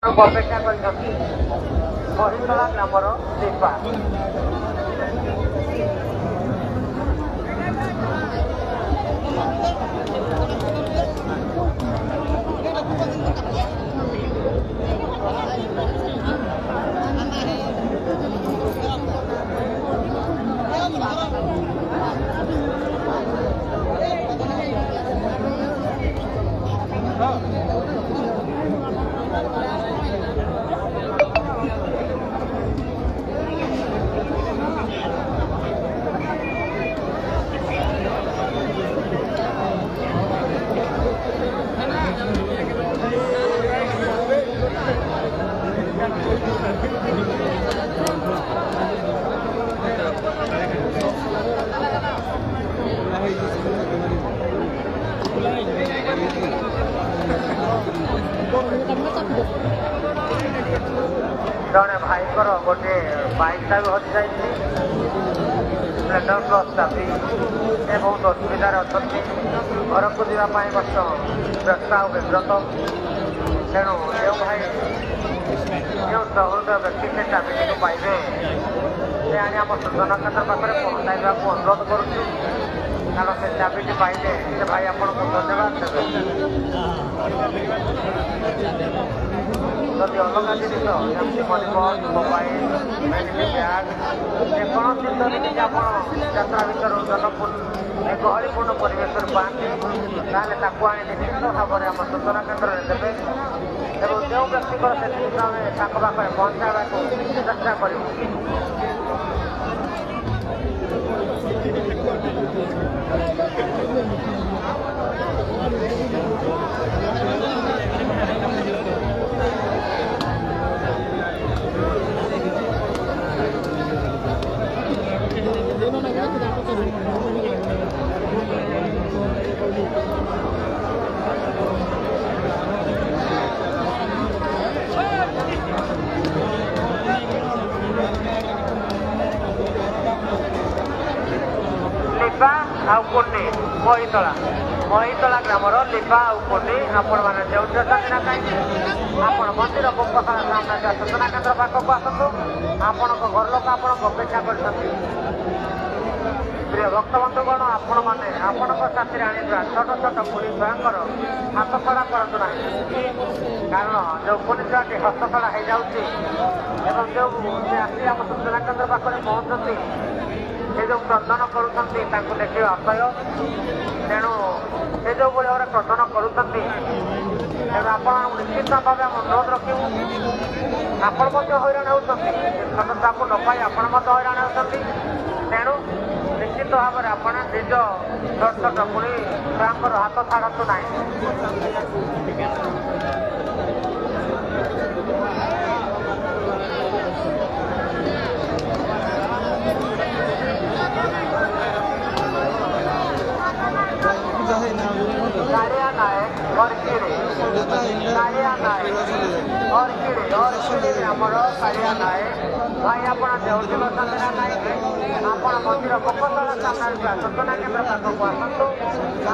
ଅପେକ୍ଷା କରିଛନ୍ତି ବହିତଳା ଗ୍ରାମର ଦୀପା। ଜଣେ ଭାଇଙ୍କର ଗୋଟିଏ ବାଇକ୍ଟା ବି ହଜିଯାଇଛି। ସ୍ପ୍ଲେଣ୍ଡର ପ୍ଲସ୍ ଚାପି ସେ ବହୁତ ଅସୁବିଧାରେ ଅଛନ୍ତି। ଘରକୁ ଯିବା ପାଇଁ ମଧ୍ୟ ବ୍ୟସ୍ତ ଆଉ ବିବ୍ରତ। ତେଣୁ ଯେଉଁ ଭାଇ ଯେଉଁ ସହୃଦୟ ବ୍ୟକ୍ତି ସେ ଚାବିଟିକୁ ପାଇବେ ସେ ଆଣି ଆମ ସୂଚନା କେନ୍ଦ୍ର ପାଖରେ ପହଞ୍ଚାଇବାକୁ ଅନୁରୋଧ କରୁଛୁ। କାରଣ ସେ ଚାବିଟି ପାଇଲେ ସେ ଭାଇ ଆପଣଙ୍କୁ ଧନ୍ୟବାଦ ଦେବେ। ଯଦି ଅଲଗା ଜିନିଷ ଯେମିତି money purse, mobile, medicine bag ଯେକୌଣସି ଜିନିଷ ଆପଣ ଯାତ୍ରା ଭିତରୁ ଗହଳିପୂର୍ଣ୍ଣ ପରିବେଶରୁ ପାଆନ୍ତି ତାହେଲେ ତାକୁ ଆଣି ନିଶ୍ଚିତ ଭାବରେ ଆମ ସୂଚନା କେନ୍ଦ୍ରରେ ଦେବେ ଏବଂ ଯେଉଁ ବ୍ୟକ୍ତିଙ୍କର ସେ ଜିନିଷ ଆମେ ତାଙ୍କ ପାଖରେ ପହଞ୍ଚାଇବାକୁ ଚେଷ୍ଟା କରିବୁ। ଲିପା ଆଉ କୁନି ମହିତଳା ଗ୍ରାମର ଲିପା ଆଉ କୁନି ଆପଣମାନେ ଯେଉଁଠି ଅଛନ୍ତି ନା କାହିଁକି ଆପଣ ମନ୍ଦିର ଗୁମ୍ଫାଶାଳା ସାମ୍ନା ସୂଚନା କେନ୍ଦ୍ର ପାଖକୁ ଆସନ୍ତୁ। ଆପଣଙ୍କ ଘର ଲୋକ ଆପଣଙ୍କୁ ଅପେକ୍ଷା କରିଛନ୍ତି। ପ୍ରିୟ ଭକ୍ତବନ୍ଧୁଗଣ, ଆପଣମାନେ ଆପଣଙ୍କ ସାଥିରେ ଆଣିଥିବା ଛୋଟ ଛୋଟ କୁନି ଛୁଆଙ୍କର ହାତ ଛଡ଼ା କରନ୍ତୁ ନାହିଁ। କାରଣ ଯେଉଁ କୁନି ଛୁଆଟି ହସ୍ତଛଡ଼ା ହେଇଯାଉଛି ଏବଂ ଯେଉଁ ସେ ଆସି ଆମ ସୂଚନା କେନ୍ଦ୍ର ପାଖରେ ପହଞ୍ଚନ୍ତି ସେ ଯେଉଁ କ୍ରନ୍ଦନ କରୁଛନ୍ତି ତାଙ୍କୁ ଦେଖିବା ଅସହ୍ୟ। ତେଣୁ ସେ ଯେଉଁଭଳି ଭାବରେ କ୍ରନ୍ଦନ କରୁଛନ୍ତି ତେଣୁ ଆପଣ ନିଶ୍ଚିତ ଭାବେ ଆମେ ଅନୁରୋଧ ରଖିବୁ। ଆପଣ ମଧ୍ୟ ହଇରାଣ ହେଉଛନ୍ତି, ଛୋଟ ଛୁଆକୁ ନ ପାଇ ଆପଣ ମଧ୍ୟ ହଇରାଣ ହେଉଛନ୍ତି। ତେଣୁ ନିଶ୍ଚିତ ଭାବରେ ଆପଣ ନିଜ ଛୋଟ ଛୋଟ କୁନି ଛୁଆଙ୍କର ହାତ ଛାଡ଼ନ୍ତୁ ନାହିଁ। कालिया नायक ऑर्किड ग्रामर कालिया नायक भाई आपण देउठी बसंत ना नायक आपण मंदिर गोपशाला सामने सूचना केन्द्र पाखक आसतु।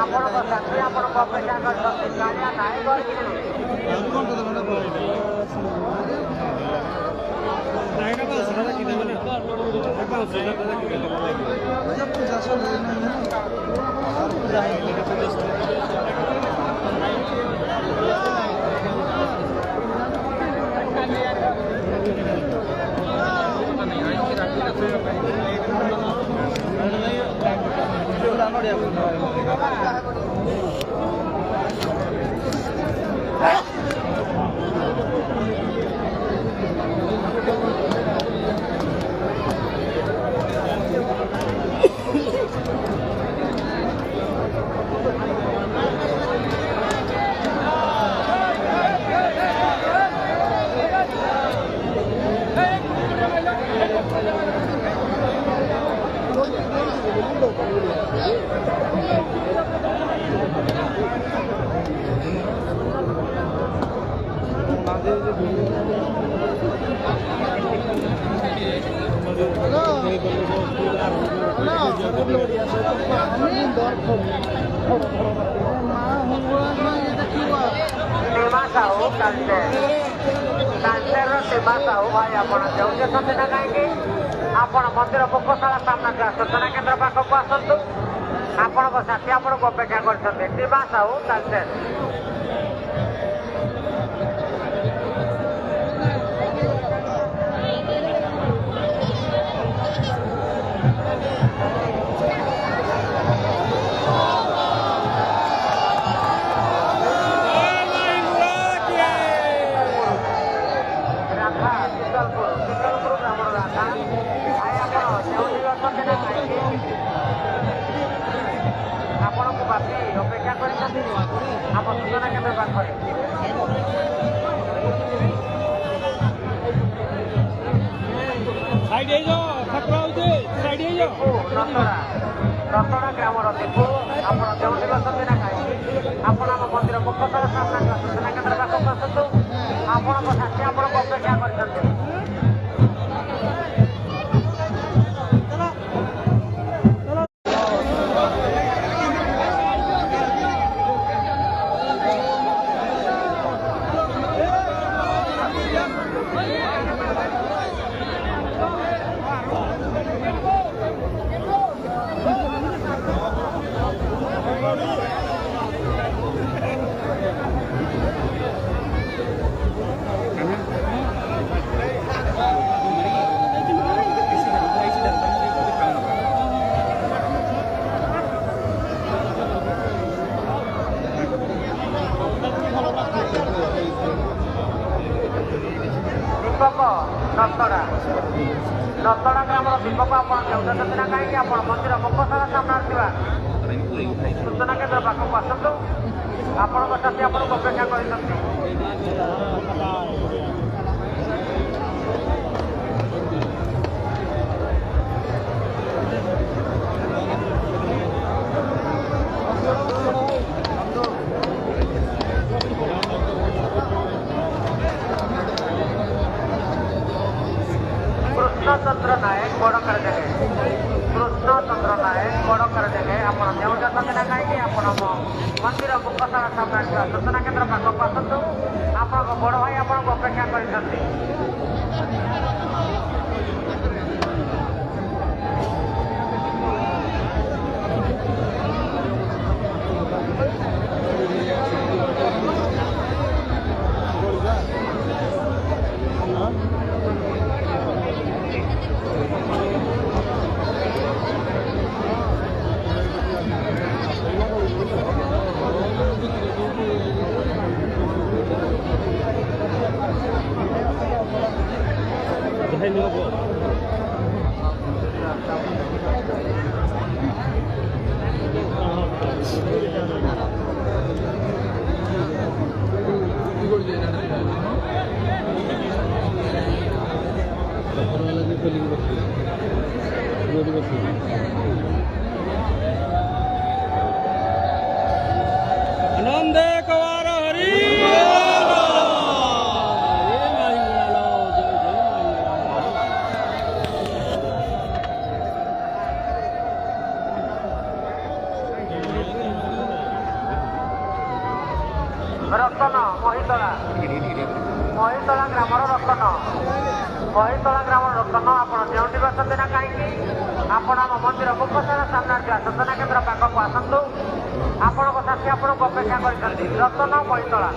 आपण साथी आपण अपेक्षा कर कालिया नायक Terima kasih. मास आओ भाई आपण जोंजे संते ना काहेकि आपण मंदिर मुखशाला सामना के सूचना केंद्र पाखक आसतु आपण को साथी आपण को अपेक्षा करछते दिमास आओ तालते अपेक्षा कर सूचना केंद्र पाखे रतड़ा ग्रामर दीपू आप जो बसती ना कहीं आप मंदिर मुखशाला सामना सूचना केंद्र पाखक आसतु आपण साथी आपण अपेक्षा कर रतड़ा ग्रामर दीपक आप ना कहीं आप मंदिर मुखशाला सामना सूचना केंद्र पाखक आसतु आपण साथी आपण अपेक्षा कर कृष्णचंद्र नायक बड़कर जगह कृष्णचंद्र नायक बड़कर जगह आप जो जाते ना कहीं आप मंदिर मुखशाला सामना सूचना केंद्र पाखक आसतु आप बड़ भाई आपको अपेक्षा कर रतन महितला ग्रामर रतन महितला ग्रामर रतन आप जो बसते ना कहीं आपण मंदिर मुखशाला सामना सूचना केंद्र पाखक आसतु आपण साथी आपण अपेक्षा कर रतन महितला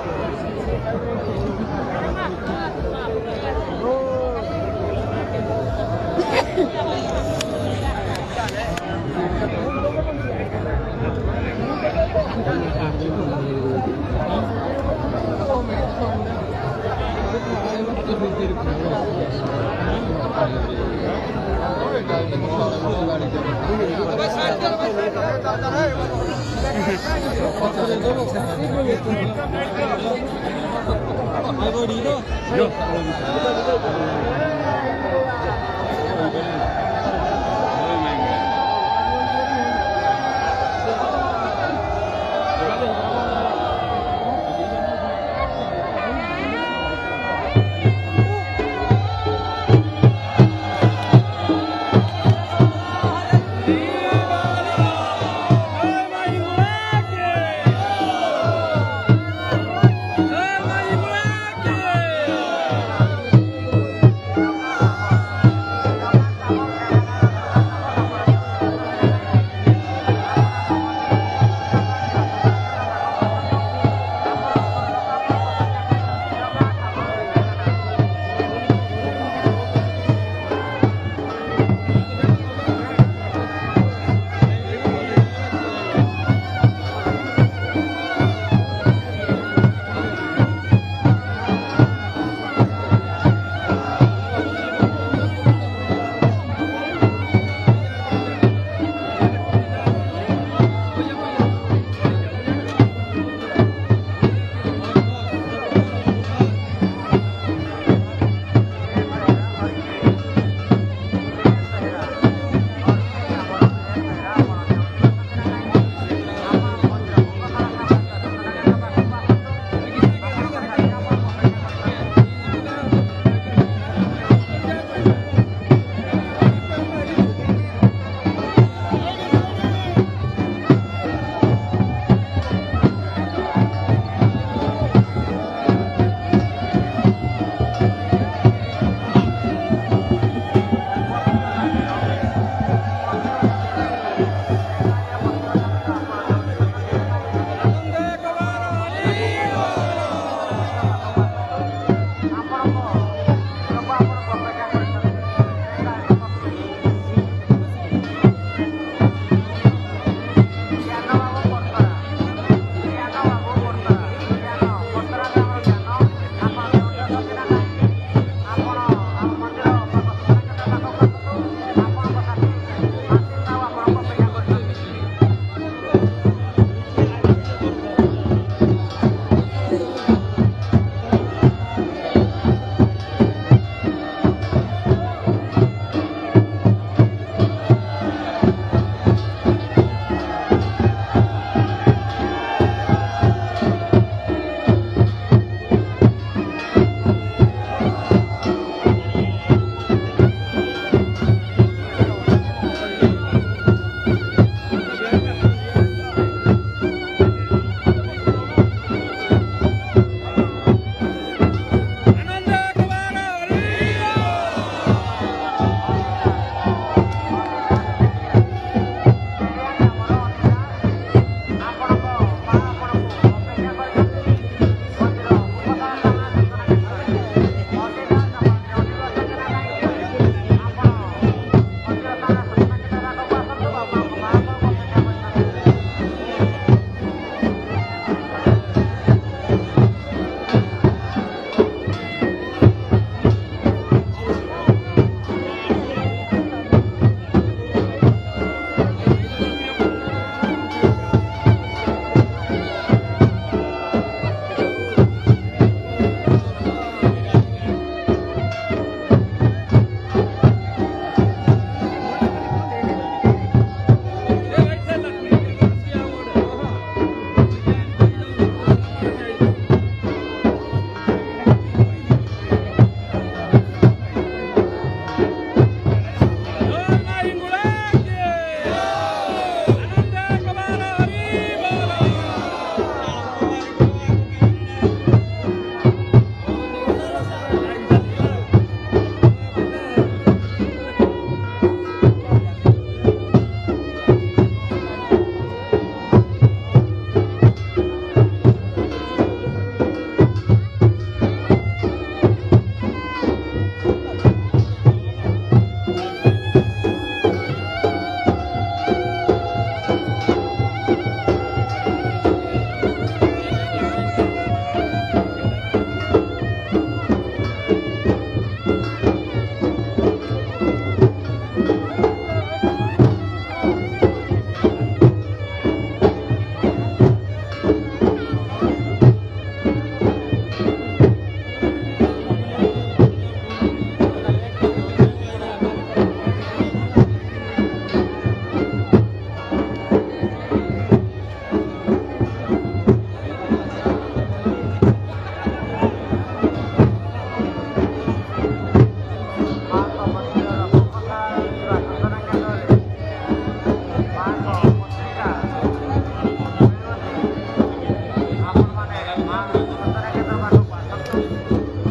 ଆପଣମାନେ ମା' ସୂଚନା କେନ୍ଦ୍ର ପାଖକୁ ଆସନ୍ତୁ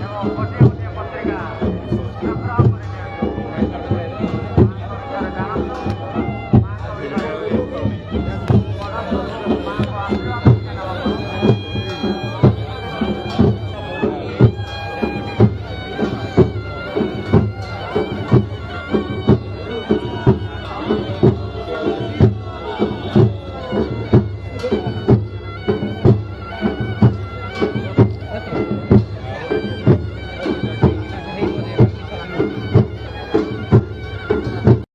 ଏବଂ ଗୋଟିଏ